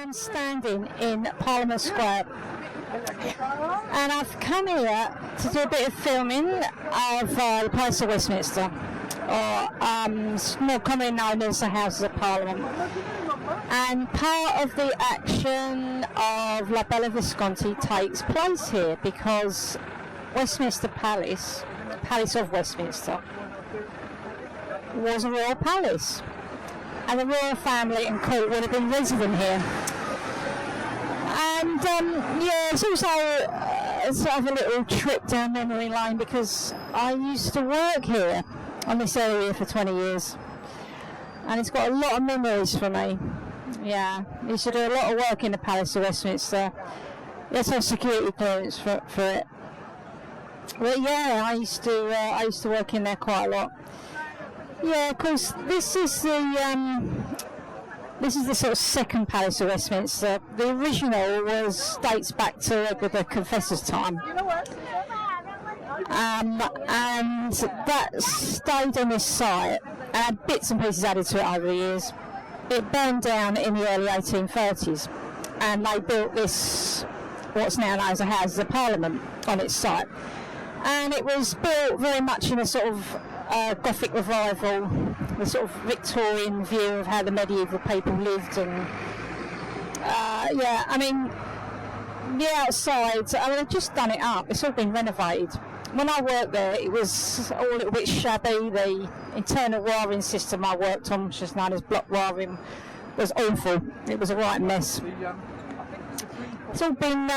I'm standing in Parliament Square, and I've come here to do a bit of filming of the Palace of Westminster, or more commonly known as the Houses of Parliament. And part of the action of La Bella Visconti takes place here because Westminster Palace, the Palace of Westminster, was a royal palace, and the royal family and court would have been resident here. And it's also sort of a little trip down memory lane because I used to work here on this area for 20 years, and it's got a lot of memories for me. Yeah, used to do a lot of work in the Palace of Westminster. Let's have security clearance for it. But yeah, I used to work in there quite a lot. Yeah, of course, this is the sort of second Palace of Westminster. The original dates back to the Confessor's time, and that stayed on this site and had bits and pieces added to it over the years. It burned down in the early 1830s, and they built this, what's now known as the Houses of Parliament, on its site. And it was built very much in a sort of Gothic revival, the sort of Victorian view of how the medieval people lived. And the outside, they've just done it up. It's all been renovated. When I worked there, it was all a little bit shabby. The internal wiring system I worked on, which is known as block wiring, was awful. It was a right mess. It's all been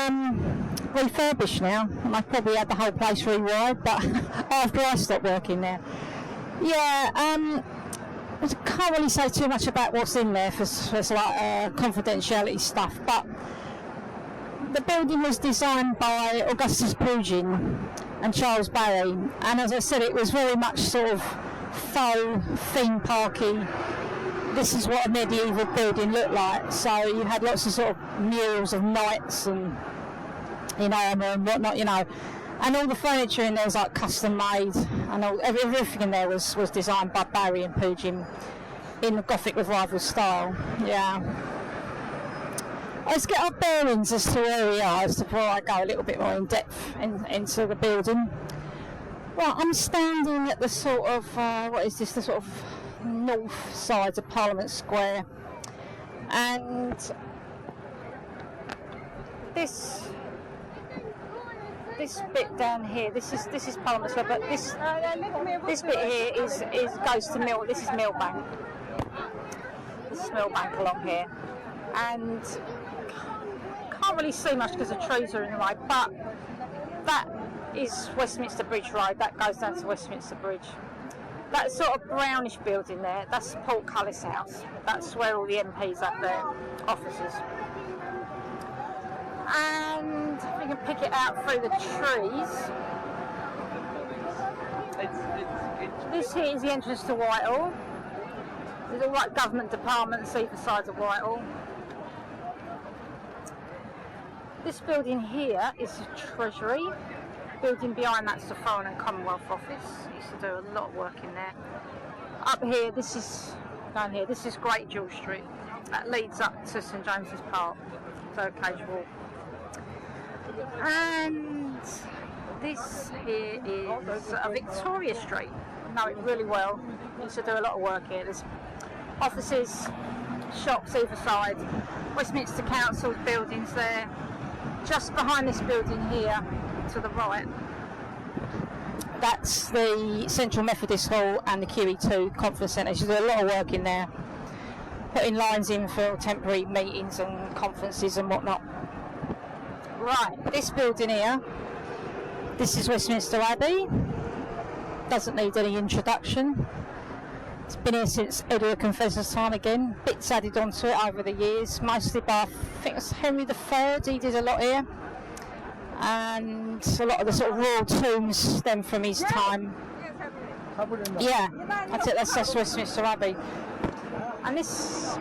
refurbished now, and I probably had the whole place rewired, but after I stopped working there. Yeah, I can't really say too much about what's in there for confidentiality stuff, but the building was designed by Augustus Pugin and Charles Barry, and as I said, it was very much sort of faux theme parky. This is what a medieval building looked like. So you had lots of sort of murals of knights and and whatnot, and all the furniture in there was like custom made, and everything in there was designed by Barry and Pugin in the Gothic revival style. Yeah. Let's get our bearings as to where we are before I go a little bit more in depth into the building. Well, I'm standing at the sort of the sort of north side of Parliament Square, and this bit down here, this is Parliament Square, but this bit here goes to Mill. This is Millbank. This is Millbank along here, and can't really see much because the trees are in the way. But that is Westminster Bridge Road. That goes down to Westminster Bridge. That sort of brownish building there, that's Portcullis House. That's where all the MPs have their offices. And we can pick it out through the trees. This here is the entrance to Whitehall. There's all like government departments either side of Whitehall. This building here is the Treasury. Building behind that's the Foreign and Commonwealth Office. Used to do a lot of work in there. Up here, this is Great George Street. That leads up to St James's Park. So casual. And this here is Victoria Street. I know it really well. Used to do a lot of work here. There's offices, shops either side. Westminster Council's buildings there. Just behind this building here, to the right, that's the Central Methodists Hall and the QE2 Conference Centre. She did a lot of work in there, putting lines in for temporary meetings and conferences and whatnot. Right, this building here, this is Westminster Abbey. Doesn't need any introduction. It's been here since Edward Confessor's time again. Bits added onto it over the years, mostly by, I think it was Henry III. He did a lot here. And a lot of the sort of royal tombs stem from his time. Yeah, that's it, that's Westminster Abbey. And this,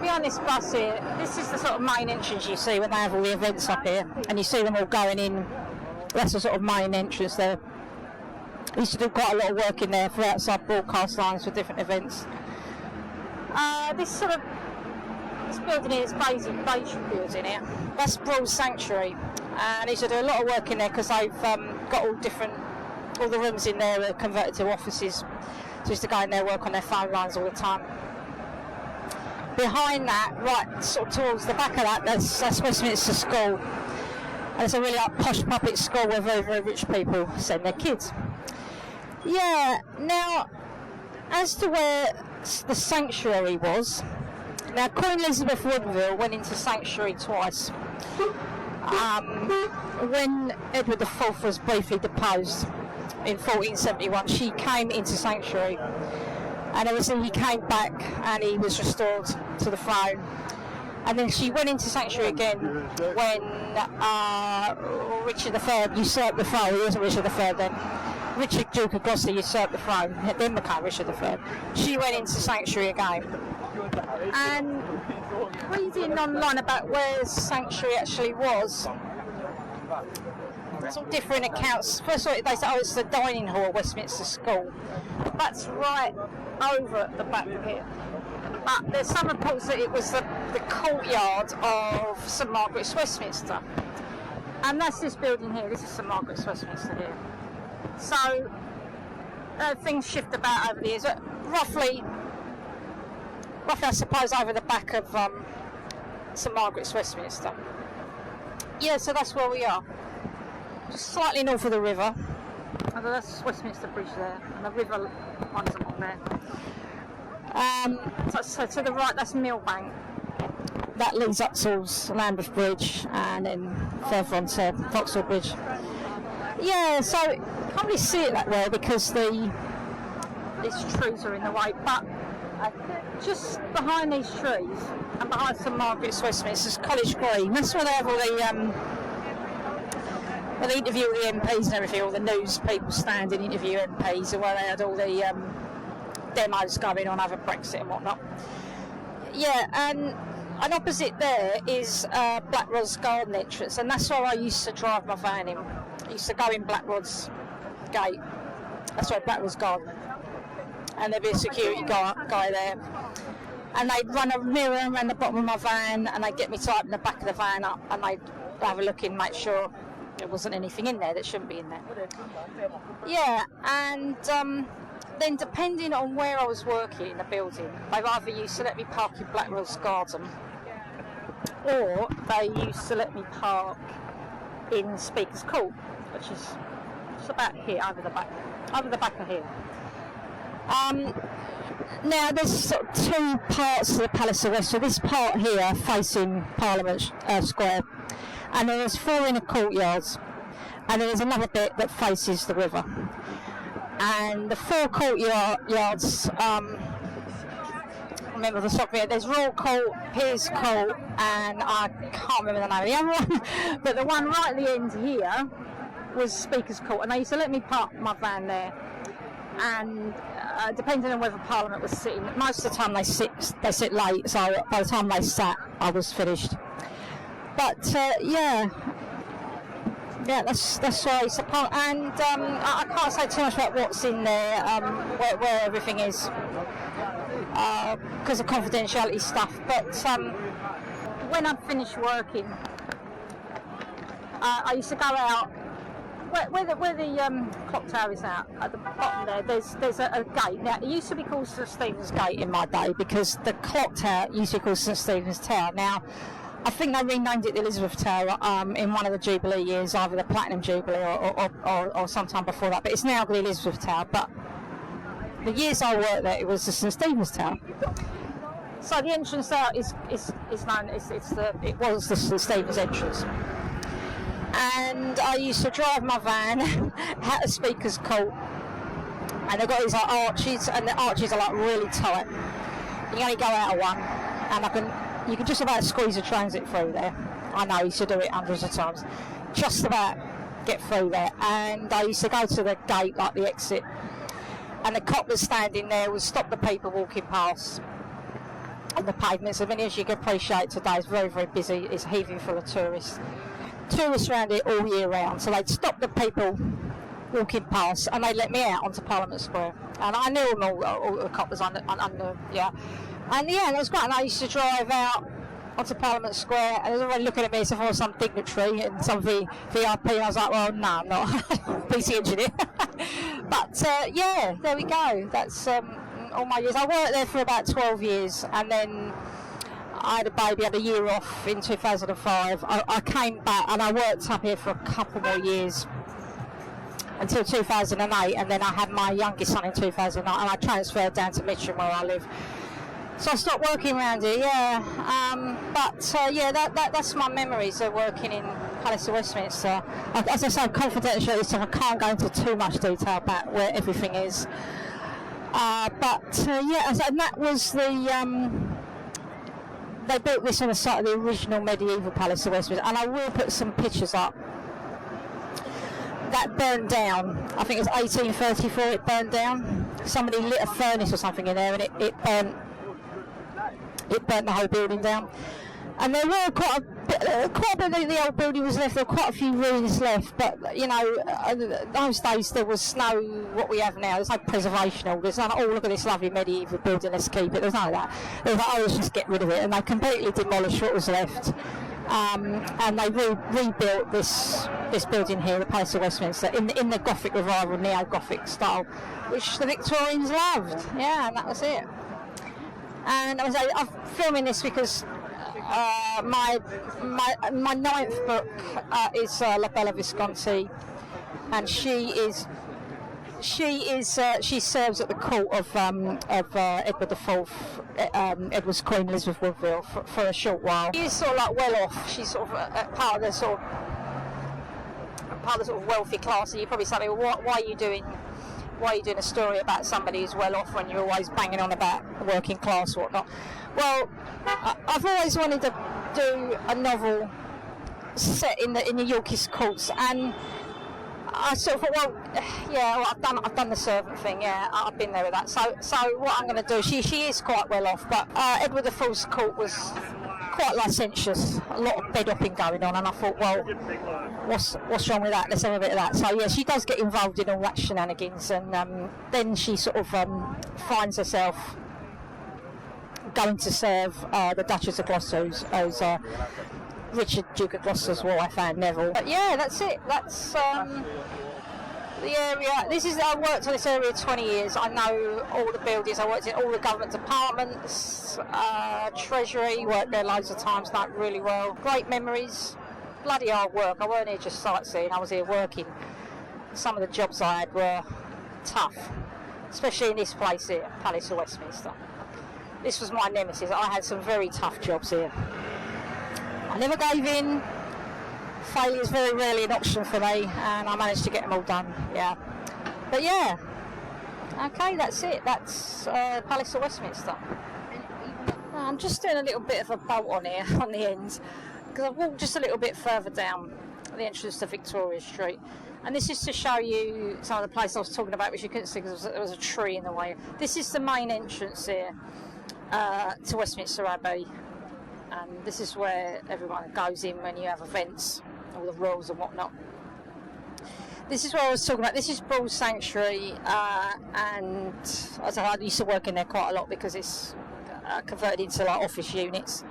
behind this bus here, this is the sort of main entrance you see when they have all the events up here. And you see them all going in, that's the sort of main entrance there. We used to do quite a lot of work in there for outside broadcast lines for different events. This sort of This building here is beige building here. That's Broad Sanctuary, and I used to do a lot of work in there because they've got all the rooms in there are converted to offices. So I used to go in there, work on their phone lines all the time. Behind that, right sort of towards the back of that, that's Westminster School. And it's a really posh public school where very, very rich people send their kids. Yeah, now, as to where the sanctuary was, now Queen Elizabeth Woodville went into sanctuary twice. When Edward IV was briefly deposed in 1471, she came into sanctuary. And obviously he came back and he was restored to the throne. And then she went into sanctuary again when Richard III usurped the throne. He wasn't Richard III then. Richard, Duke of Gloucester, usurped the throne, then became Richard III. She went into sanctuary again. And reading online about where sanctuary actually was, there's all different accounts. First of all, they say, oh, it's the dining hall of Westminster School. That's right over at the back here. But there's some reports that it was the courtyard of St Margaret's Westminster. And that's this building here. This is St Margaret's Westminster here. So things shift about over the years. Roughly I suppose over the back of St Margaret's Westminster. Yeah, so that's where we are. Just slightly north of the river. And that's Westminster Bridge there, and the river runs along there. So to the right, that's Millbank. That leads up towards Lambeth Bridge, and then further on to Vauxhall Bridge. Yeah, so you can't really see it that well because these trees are in the way, but just behind these trees and behind St Margaret's Westminster's College Green, that's where they have all the they interview all the MPs and everything, all the news people stand and interview MPs, and where they had all the demos going on over Brexit and whatnot. Yeah, and opposite there is Blackrod's garden entrance, and that's where I used to drive my van in. I used to go in Blackrod's gate. That's where Blackrod's garden. And there'd be a security guy there. And they'd run a mirror around the bottom of my van, and they'd get me to open the back of the van up, and they'd have a look in, make sure there wasn't anything in there that shouldn't be in there. Yeah, and then depending on where I was working in the building, they've either used to let me park in Blackrod's garden, or they used to let me park in Speaker's Court, which is just about here, over the back of here. Now there's sort of two parts to the Palace of Westminster. This part here facing Parliament Square, and then there's four inner courtyards, and then there's another bit that faces the river. And the four courtyards, remember the top here, there's Royal Court, Peers Court, and I can't remember the name of the other one, but the one right at the end here was Speaker's Court, and they used to let me park my van there. And depending on whether Parliament was sitting, most of the time they sit late, so by the time they sat, I was finished. But yeah, that's why it's a part. And I can't say too much about what's in there, where everything is, because of confidentiality stuff. But when I'm finished working, I used to go out. Where the clock tower is out, at the bottom there, there's a gate. Now, it used to be called St Stephen's Gate in my day because the clock tower used to be called St Stephen's Tower. Now, I think they renamed it the Elizabeth Tower in one of the Jubilee years, either the Platinum Jubilee or sometime before that, but it's now the Elizabeth Tower. But the years I worked there, it was the St Stephen's Tower. So the entrance there is known as it was the St Stephen's entrance. And I used to drive my van out of Speaker's Court, and they've got these like arches, and the arches are like really tight. You can only go out of one, and you can just about squeeze a transit through there. I know, I used to do it hundreds of times. Just about get through there. And I used to go to the gate, like the exit, and the cop was standing there would stop the people walking past on the pavements. I mean, as you can appreciate, today is very, very busy. It's heaving full of tourists around it all year round, so they'd stop the people walking past and they'd let me out onto Parliament Square, and I knew them all the coppers under yeah, and yeah, it was great. And I used to drive out onto Parliament Square, and they was already looking at me as if I was some dignitary and some VIP. I was like, well, no, I'm not. PC engineer. But yeah, there we go. That's all my years. I worked there for about 12 years, and then I had a baby, had a year off in 2005. I came back and I worked up here for a couple more years until 2008, and then I had my youngest son in 2009, and I transferred down to Mitcham where I live. So I stopped working around here, yeah. That's my memories of working in Palace of Westminster. As I say, confidential, so I can't go into too much detail about where everything is. And that was the... they built this on the site of the original medieval Palace of Westminster, and I will put some pictures up. That burned down. I think it was 1834 it burned down. Somebody lit a furnace or something in there, and it burnt the whole building down. And there were quite a bit of the old building was left. There were quite a few ruins left, but those days there was no what we have now. There's no preservation orders. None. Oh, look at this lovely medieval building. Let's keep it. There's none of that. There was like, let's just get rid of it, and they completely demolished what was left. And they rebuilt this building here, the Palace of Westminster, in the Gothic revival, neo-Gothic style, which the Victorians loved. Yeah, and that was it. And I'm filming this because my ninth book is La Bella Visconti, and she serves at the court of Edward IV, Edward's Queen Elizabeth Woodville for a short while. She's sort of like well off. She's sort of part of the sort of wealthy class, and you probably say, well, why are you doing a story about somebody who's well off when you're always banging on about working class or whatnot? Well, I've always wanted to do a novel set in the Yorkist courts, and I sort of thought, I've done the servant thing. Yeah, I've been there with that. So what I'm going to do? She is quite well off, but Edward IV's court was quite licentious, a lot of bed hopping going on, and I thought, well, what's wrong with that? Let's have a bit of that. So yeah, she does get involved in all that shenanigans, and then she sort of finds herself going to serve the Duchess of Gloucester, who's Richard, Duke of Gloucester's wife, and Neville. But yeah, that's it. That's the area. I worked on this area 20 years. I know all the buildings. I worked in all the government departments, Treasury, worked there loads of times, know it really well. Great memories. Bloody hard work. I weren't here just sightseeing, I was here working. Some of the jobs I had were tough, especially in this place here, Palace of Westminster. This was my nemesis. I had some very tough jobs here. I never gave in. Failure is very rarely an option for me, and I managed to get them all done. Yeah, but yeah, okay, that's it. That's Palace of Westminster. I'm just doing a little bit of a bolt on here on the end, because I've walked just a little bit further down the entrance to Victoria Street, and this is to show you some of the places I was talking about, which you couldn't see because there was a tree in the way. This is the main entrance here to Westminster Abbey. And this is where everyone goes in when you have events, all the rules and whatnot. This is where I was talking about. This is Broad Sanctuary, and as I used to work in there quite a lot because it's converted into like office units.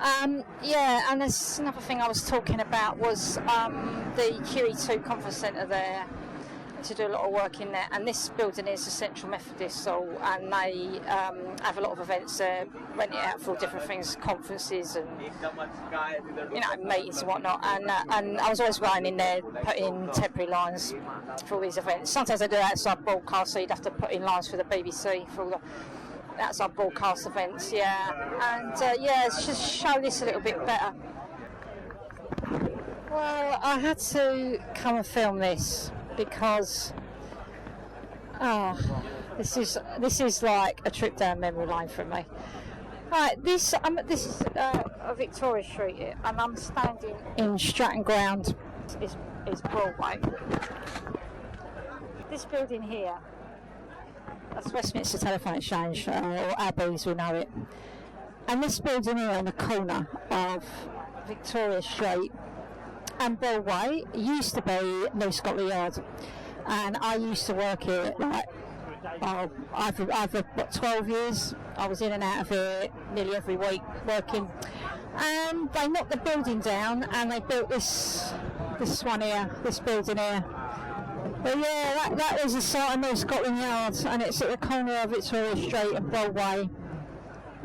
And there's another thing I was talking about was the QE2 Conference Centre there. To do a lot of work in there, and this building is the Central Methodists Hall, and they have a lot of events there, rent it out for all different things, conferences and meetings and whatnot. And I was always going in there, putting temporary lines for all these events. Sometimes they do outside broadcast, so you'd have to put in lines for the BBC for all the outside broadcast events. Yeah, and let's just show this a little bit better. Well, I had to come and film this because this is like a trip down memory lane for me. Right, this is Victoria Street here, and I'm standing in Stratton Ground. Is Broadway. This building here, that's Westminster Telephone Exchange, or Abbey as we know it. And this building here on the corner of Victoria Street and Broadway used to be New Scotland Yard, and I used to work here over 12 years. I was in and out of here nearly every week working. And they knocked the building down and they built this one here, this building here. But yeah, that was the site of North Scotland Yard, and it's at the corner of Victoria Street and Broadway.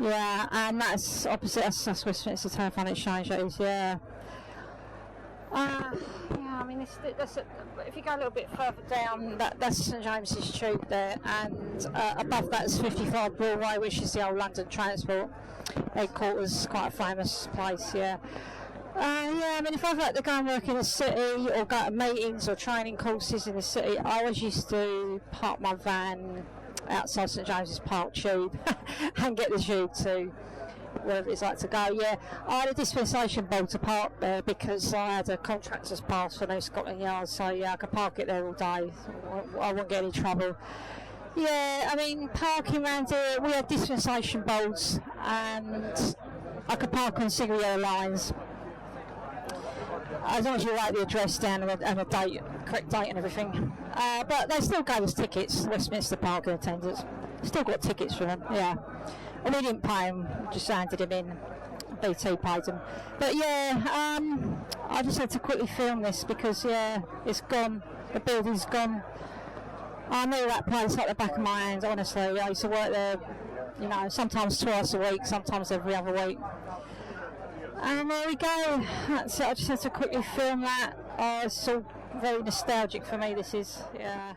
Yeah, and that's opposite us, that's Westminster Telephone Exchange, that is, yeah. Yeah, I mean, if you go a little bit further down, that's St James's Tube there, and above that's 55 Broadway, which is the old London Transport headquarters, quite a famous place, yeah. Yeah, I mean, if I've had to go and work in the city or go to meetings or training courses in the city, I always used to park my van outside St James's Park Tube and get the tube to wherever it's like to go. Yeah, I had a dispensation board to park there because I had a contractor's pass for North Scotland Yard, so yeah, I could park it there all day. I wouldn't get any trouble. Yeah, I mean, parking around here, we had dispensation boards and I could park on single yellow lines. As long as you write the address down and a date, correct date and everything. But they still gave us tickets, Westminster parking attendants. Still got tickets for them, yeah. And we didn't pay them, just handed them in. BT paid them. But yeah, I just had to quickly film this because, yeah, it's gone. The building's gone. I knew that place like the back of my hand, honestly. I used to work there, you know, sometimes twice a week, sometimes every other week. And there we go. That's it. I just had to quickly film that. It's all very nostalgic for me, this is. Yeah.